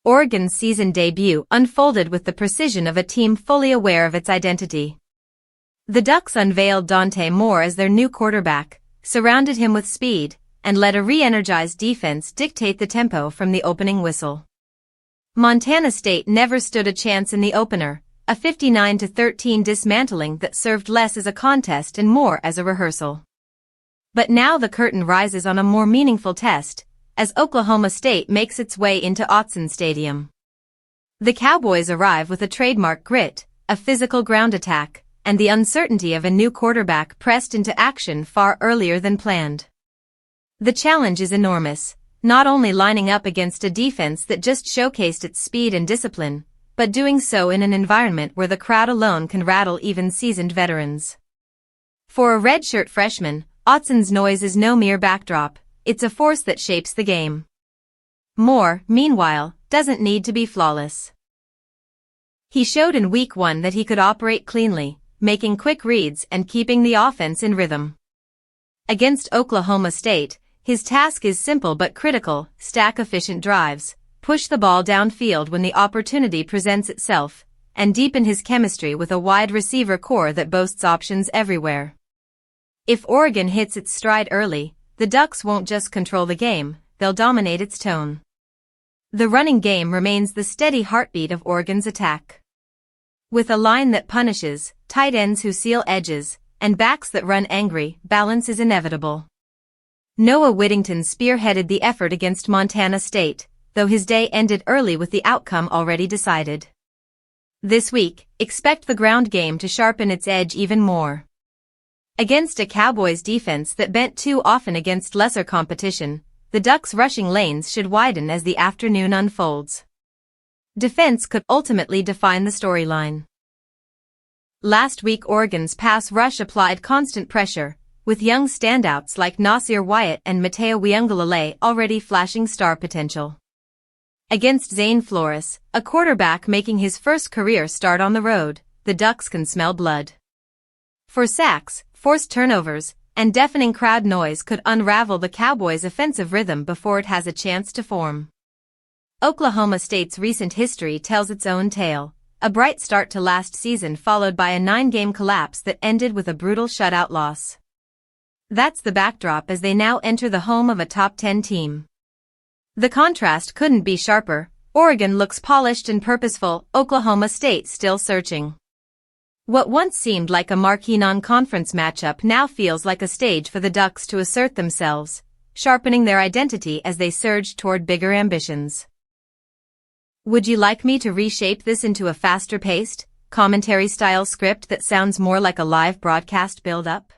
Oregon's season debut unfolded with the precision of a team fully aware of its identity. The Ducks unveiled Dante Moore as their new quarterback, surrounded him with speed, and let a re-energized defense dictate the tempo from the opening whistle. Montana State never stood a chance in the opener, a 59-13 dismantling that served less as a contest and more as a rehearsal. But now the curtain rises on a more meaningful test, as Oklahoma State makes its way into Autzen Stadium. The Cowboys arrive with a trademark grit, a physical ground attack, and the uncertainty of a new quarterback pressed into action far earlier than planned. The challenge is enormous, not only lining up against a defense that just showcased its speed and discipline, but doing so in an environment where the crowd alone can rattle even seasoned veterans. For a redshirt freshman, Autzen's noise is no mere backdrop, it's a force that shapes the game. Moore, meanwhile, doesn't need to be flawless. He showed in Week 1 that he could operate cleanly, making quick reads and keeping the offense in rhythm. Against Oklahoma State, his task is simple but critical: stack efficient drives, push the ball downfield when the opportunity presents itself, and deepen his chemistry with a wide receiver core that boasts options everywhere. If Oregon hits its stride early, the Ducks won't just control the game, they'll dominate its tone. The running game remains the steady heartbeat of Oregon's attack. With a line that punishes, tight ends who seal edges, and backs that run angry, balance is inevitable. Noah Whittington spearheaded the effort against Montana State, though his day ended early with the outcome already decided. This week, expect the ground game to sharpen its edge even more. Against a Cowboys defense that bent too often against lesser competition, the Ducks' rushing lanes should widen as the afternoon unfolds. Defense could ultimately define the storyline. Last week Oregon's pass rush applied constant pressure, with young standouts like Nasir Wyatt and Mateo Uiagalelei already flashing star potential. Against Zane Flores, a quarterback making his first career start on the road, the Ducks can smell blood. For sacks, forced turnovers, and deafening crowd noise could unravel the Cowboys' offensive rhythm before it has a chance to form. Oklahoma State's recent history tells its own tale, a bright start to last season followed by a 9-game collapse that ended with a brutal shutout loss. That's the backdrop as they now enter the home of a top 10 team. The contrast couldn't be sharper: Oregon looks polished and purposeful, Oklahoma State still searching. What once seemed like a marquee non-conference matchup now feels like a stage for the Ducks to assert themselves, sharpening their identity as they surge toward bigger ambitions. Would you like me to reshape this into a faster-paced, commentary-style script that sounds more like a live broadcast build-up?